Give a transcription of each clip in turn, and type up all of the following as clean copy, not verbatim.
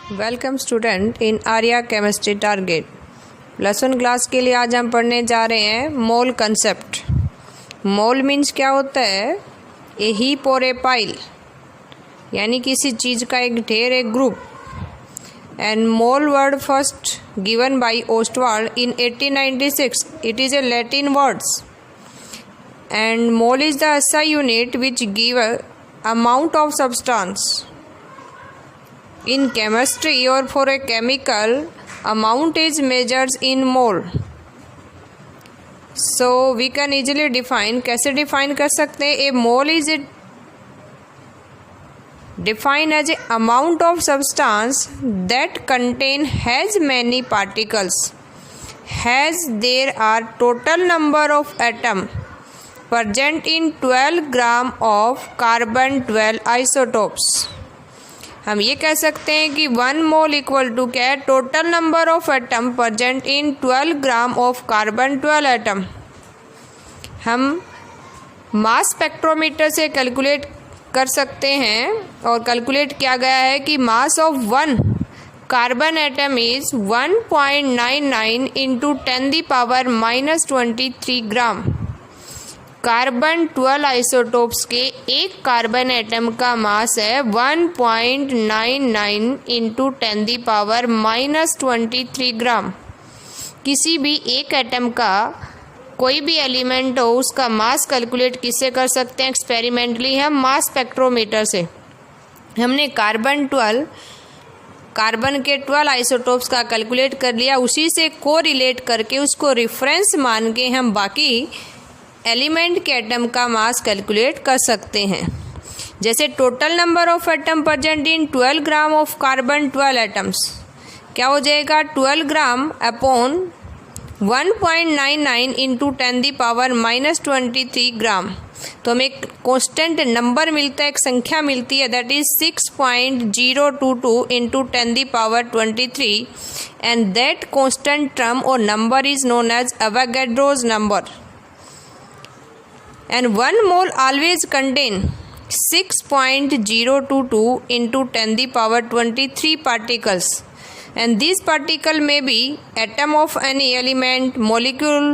Welcome student in Arya chemistry target plus 1 class के लिए आज हम पढ़ने जा रहे हैं मोल कंसेप्ट। मोल मीन्स क्या होता है? ए हीप और ए पाइल, यानी किसी चीज़ का एक ढेर, एक group. And mole word first given by Ostwald in 1896. It is a Latin words and mole is the SI unit which give a amount of substance. In chemistry or for a chemical, amount is measured in mole. So we can easily define. कैसे define कर सकते हैं? A mole is defined as a amount of substance that contain has many particles. Has there are total number of atoms present in 12 gram of carbon 12 isotopes. हम ये कह सकते हैं कि 1 मोल इक्वल टू क्या है? Total number of atom present in 12 gram of carbon 12 atom. हम मास spectrometer से कैलकुलेट कर सकते हैं और कैलकुलेट किया गया है कि मास of 1 carbon atom is 1.99 into 10⁻⁻23 gram. Carbon 12 isotopes के एक कार्बन एटम का मास है 1.99 इंटू 10⁻⁻23 ग्राम। किसी भी एक एटम का कोई भी एलिमेंट हो, उसका मास कैलकुलेट किससे कर सकते हैं? एक्सपेरिमेंटली हम मास स्पेक्ट्रोमीटर से। हमने कार्बन के 12 आइसोटोप्स का कैलकुलेट कर लिया, उसी से को रिलेट करके उसको रेफरेंस मान के हम बाकी एलिमेंट के एटम का मास कैलकुलेट कर सकते हैं। जैसे total number of atom present in 12 gram of carbon 12 atoms क्या हो जाएगा? 12 ग्राम अपॉन 1.99 इंटू 10⁻⁻23 ग्राम। तो हमें एक कॉन्स्टेंट नंबर मिलता है, एक संख्या मिलती है, that is 6.022 into 10⁻23 and that constant term और number is known as Avogadro's number. And 1 mole always contain 6.022 into 10⁻23 particles, and these particles may be atom of any element, molecule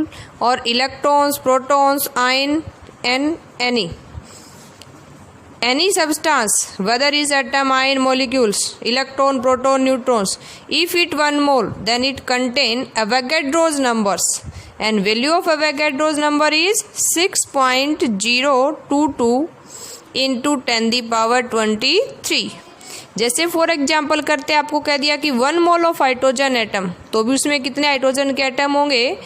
or electrons, protons, ion and any substance, whether is atom, ion, molecules, electron, proton, neutrons. If it 1 mole, then it contain Avogadro's numbers. And value of Avogadro's number is 6.022 into 10⁻23। जैसे for example करते हैं, आपको कह दिया कि 1 mole of hydrogen atom, तो भी उसमें कितने हाइड्रोजन के एटम होंगे?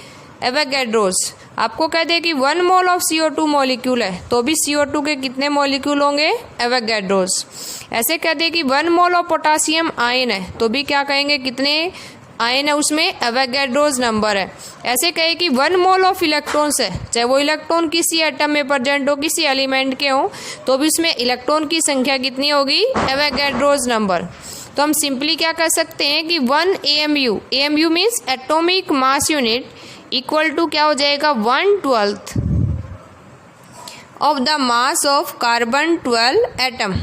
एवोगैड्रोस। आपको कह दे कि 1 मोल ऑफ CO2 मॉलिक्यूल है, तो भी CO2 के कितने मॉलिक्यूल होंगे? एवोगैड्रोस। ऐसे कह दे कि 1 मोल ऑफ पोटासियम आयन है, तो भी क्या कहेंगे? कितने आयन है उसमें? एवोगैड्रोस नंबर है। ऐसे कहे कि 1 मोल ऑफ इलेक्ट्रॉन्स है, चाहे वो इलेक्ट्रॉन किसी एटम में प्रेजेंट हो, किसी एलिमेंट के हो, तो भी उसमें इलेक्ट्रॉन की संख्या कितनी होगी? Avogadro's number. तो हम सिंपली क्या कर सकते हैं कि 1 AMU means atomic mass unit equal to क्या हो जाएगा? 1/12 of the mass of carbon 12 atom.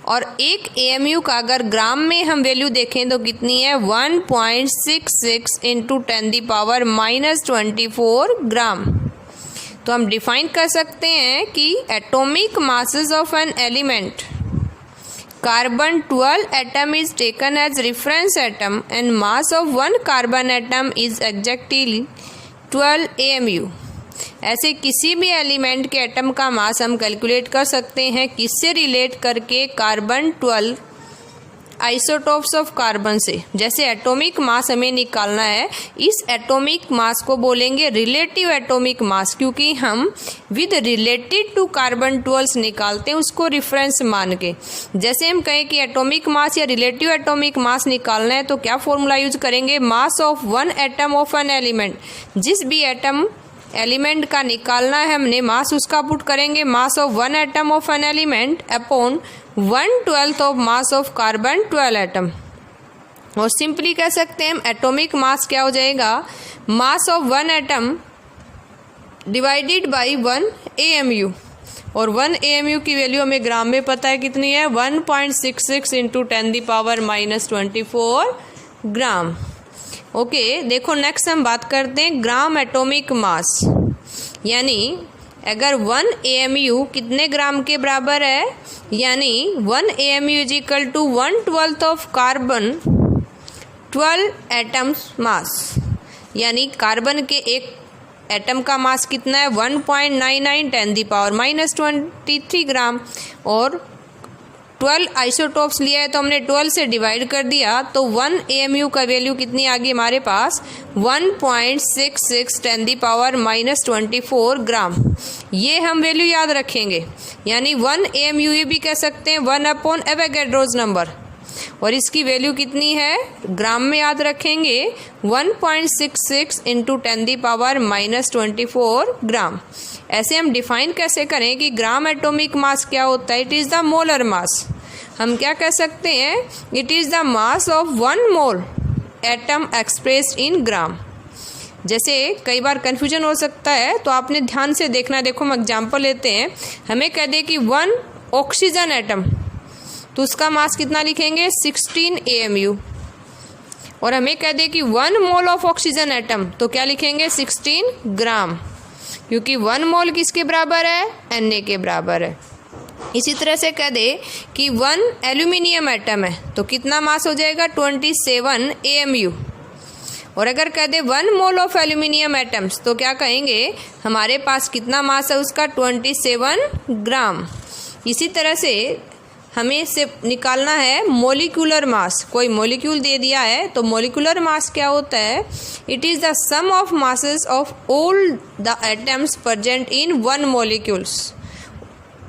और एक AMU का अगर ग्राम में हम वैल्यू देखें तो कितनी है? 1.66 इंटू 10⁻⁻24 ग्राम। तो हम डिफाइन कर सकते हैं कि atomic masses of an element carbon 12 atom is taken as reference atom and mass of 1 carbon atom is exactly 12 AMU। ऐसे किसी भी एलिमेंट के एटम का मास हम कैलकुलेट कर सकते हैं, किससे रिलेट करके? कार्बन 12 आइसोटोप्स ऑफ कार्बन से। जैसे एटॉमिक मास हमें निकालना है, इस एटॉमिक मास को बोलेंगे रिलेटिव एटॉमिक मास, क्योंकि हम विद रिलेटेड टू कार्बन 12 निकालते हैं उसको रिफरेंस मान के। जैसे हम कहें कि एटॉमिक मास या रिलेटिव एटॉमिक मास निकालना है, तो क्या फॉर्मूला यूज करेंगे? मास of 1 atom of an element. जिस भी एलिमेंट का निकालना है हमने मास, उसका पुट करेंगे मास of 1 atom of an element upon 1/12 of mass of carbon 12 atom. और सिंपली कह सकते हैं हम एटॉमिक मास क्या हो जाएगा? मास of 1 atom divided by 1 AMU। और 1 AMU की वैल्यू हमें ग्राम में पता है कितनी है, 1.66 इंटू 10⁻⁻24 ग्राम। ओके, देखो नेक्स्ट हम बात करते हैं ग्राम एटॉमिक मास, यानी अगर 1 AMU कितने ग्राम के बराबर है, यानी 1 AMU is equal to 1/12 of carbon 12 atoms mass, यानी कार्बन के एक एटम का मास कितना है 1.99 10⁻⁻23 ग्राम, और 12 आइसोटोप्स लिया है तो हमने 12 से डिवाइड कर दिया, तो 1 AMU का वैल्यू कितनी आ गई हमारे पास 1.66 10⁻⁻24 ग्राम। ये हम वैल्यू याद रखेंगे, यानी 1 AMU ये भी कह सकते हैं 1 एवोगैड्रोस नंबर, और इसकी वैल्यू कितनी है ग्राम में याद रखेंगे 1.66 इंटू 10⁻⁻24 ग्राम। ऐसे हम डिफाइन कैसे करें कि ग्राम एटॉमिक मास क्या होता है, it is the molar mass. हम क्या कह सकते हैं, it is the mass of 1 mole atom expressed in gram. जैसे कई बार कन्फ्यूजन हो सकता है, तो आपने ध्यान से देखना। देखो हम एग्जाम्पल लेते हैं, हमें कह दे कि 1 ऑक्सीजन एटम, तो उसका मास कितना लिखेंगे 16 AMU, और हमें कह दे कि 1 मोल ऑफ ऑक्सीजन एटम, तो क्या लिखेंगे 16 ग्राम, क्योंकि 1 मोल किसके बराबर है, Na के बराबर है। इसी तरह से कह दे कि 1 एल्यूमिनियम एटम है, तो कितना मास हो जाएगा 27 AMU, और अगर कह दे 1 मोल ऑफ एल्यूमिनियम एटम्स, तो क्या कहेंगे हमारे पास कितना मास है उसका 27 ग्राम। इसी तरह से हमें से निकालना है मोलिकुलर मास। कोई मोलिक्यूल दे दिया है, तो मोलिकुलर मास क्या होता है, it is the sum of masses of all the atoms present in 1 molecules.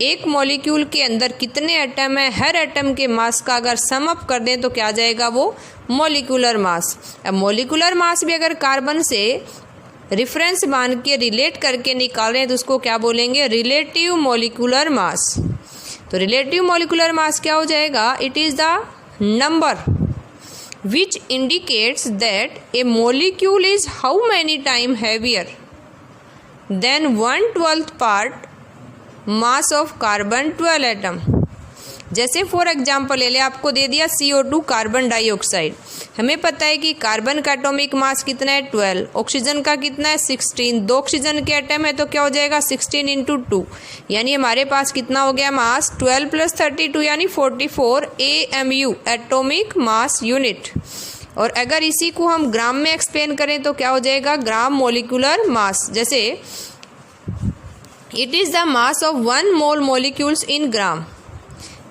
एक मॉलिक्यूल के अंदर कितने एटम है, हर एटम के मास का अगर सम अप कर दें तो क्या आ जाएगा वो मॉलिकुलर मास। अब मॉलिकुलर मास भी अगर कार्बन से रिफरेंस मान के रिलेट करके निकाल रहे हैं तो उसको क्या बोलेंगे, रिलेटिव मॉलिकुलर मास। तो रिलेटिव मॉलिकुलर मास क्या हो जाएगा, it is the number which indicates that a molecule is how many times heavier than 1/12 part mass of carbon 12 atom। जैसे फॉर एग्जांपल ले ले, आपको दे दिया CO2 कार्बन डाइऑक्साइड, हमें पता है कि कार्बन का एटॉमिक मास कितना है 12, ऑक्सीजन का कितना है 16, 2 ऑक्सीजन के एटम है तो क्या हो जाएगा 16 × 2, यानी हमारे पास कितना हो गया मास 12 + 32 यानी 44 AMU एटॉमिक मास यूनिट। और अगर इसी को हम ग्राम में एक्सप्लेन करें तो क्या हो जाएगा ग्राम मोलिकुलर मास। जैसे it is the mass of 1 mole molecules in gram.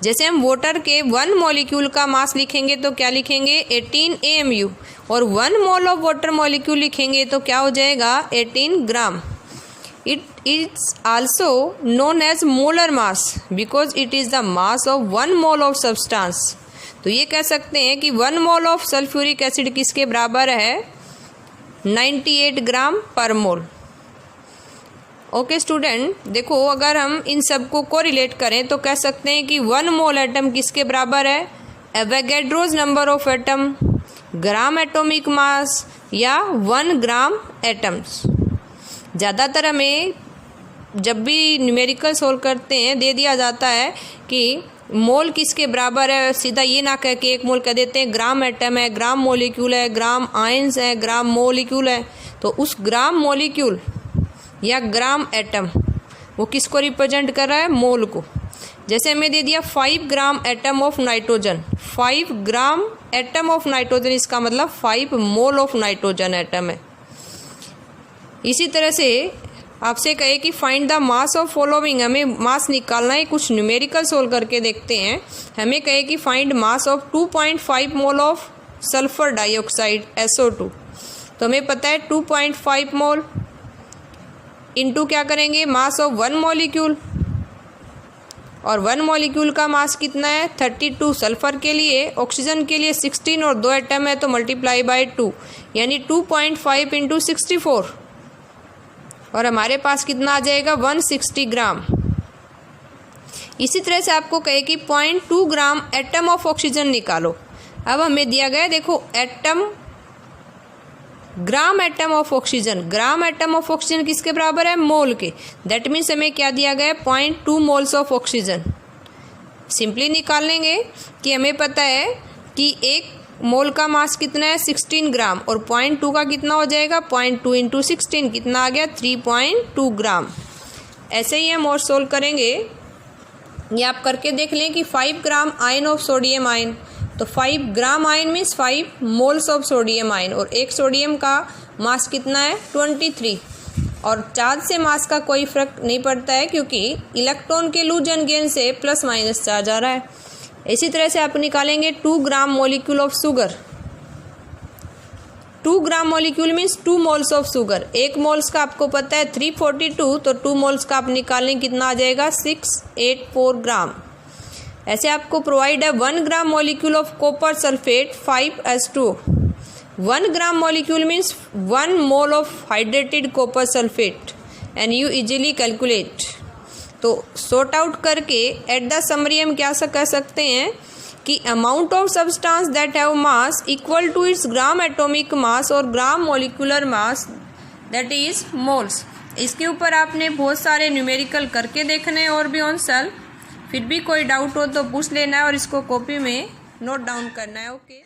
जैसे हम वाटर के 1 मॉलिक्यूल का मास लिखेंगे तो क्या लिखेंगे 18 AMU, और 1 मोल ऑफ वाटर मॉलिक्यूल लिखेंगे तो क्या हो जाएगा 18 gram. It is also known as molar mass because it is the mass of 1 mole of substance. तो ये कह सकते हैं कि 1 मोल ऑफ सल्फ्यूरिक एसिड किसके बराबर है 98 ग्राम पर मोल। ओके स्टूडेंट, देखो अगर हम इन सब को कोरिलेट करें तो कह सकते हैं कि 1 मोल एटम किसके बराबर है Avogadro's number of atom, gram atomic मास या 1 ग्राम एटम्स। ज़्यादातर हमें जब भी न्यूमेरिकल सोल्व करते हैं दे दिया जाता है कि मोल किसके बराबर है, सीधा ये ना कह के 1 मोल कह देते हैं, ग्राम एटम है, ग्राम मोलिक्यूल है, ग्राम आयंस है, ग्राम मोलिक्यूल है। तो उस ग्राम मोलिक्यूल या ग्राम एटम वो किसको रिप्रेजेंट कर रहा है मोल को। जैसे हमें दे दिया 5 gram atom of nitrogen, 5 gram atom of nitrogen, इसका मतलब 5 मोल ऑफ नाइट्रोजन एटम है। इसी तरह से आपसे कहे कि find the mass of following, हमें मास निकालना है, कुछ न्यूमेरिकल सोल्व करके देखते हैं। हमें कहे कि find mass of 2.5 mole of sulphur dioxide SO2, तो हमें पता है 2.5 मोल इंटू क्या करेंगे मास ऑफ 1 मॉलिक्यूल, और 1 मॉलिक्यूल का मास कितना है 32 सल्फर के लिए, ऑक्सीजन के लिए 16 और 2 एटम है तो मल्टीप्लाई बाय 2 यानी 2.5 × 64, और हमारे पास कितना आ जाएगा 160 ग्राम। इसी तरह से आपको कहे कि 0.2 ग्राम एटम ऑफ ऑक्सीजन निकालो। अब हमें दिया गया देखो atom gram atom of oxygen, gram atom of oxygen किसके बराबर है? मोल के। दैट मीन्स हमें क्या दिया गया है? 0.2 मोल्स ऑफ ऑक्सीजन। सिंपली निकाल लेंगे कि हमें पता है कि एक मोल का मास कितना है? 16 ग्राम, और 0.2 का कितना हो जाएगा? 0.2 इंटू 16 कितना आ गया? 3.2 ग्राम। ऐसे ही हम और सोल्व करेंगे। ये आप करके देख लें कि 5 gram ion of sodium ion, तो 5 gram ion means 5 moles of sodium ion, और एक सोडियम का मास कितना है? 23। और चार्ज से मास का कोई फर्क नहीं पड़ता है क्योंकि इलेक्ट्रॉन के लूज एंड गेन से प्लस माइनस चार्ज आ रहा है। इसी तरह से आप निकालेंगे 2 ग्राम molecule of sugar. 2 gram molecule means 2 moles of sugar. एक मोल्स का आपको पता है 342, तो 2 मोल्स का आप निकालें कितना आ जाएगा? 684 ग्राम। ऐसे आपको प्रोवाइड है 1 gram molecule of copper sulphate 5s2। 1 gram molecule means 1 mole of hydrated copper sulphate, and you easily calculate. तो सॉर्ट आउट करके एट द समरी हम क्या कह सकते हैं कि amount of substance that have mass equal to its gram atomic mass और gram molecular mass that is moles. इसके ऊपर आपने बहुत सारे न्यूमेरिकल करके देखने हैं और भी ऑन सेल्फ। फिर भी कोई डाउट हो तो पूछ लेना है और इसको कॉपी में नोट डाउन करना है। ओके।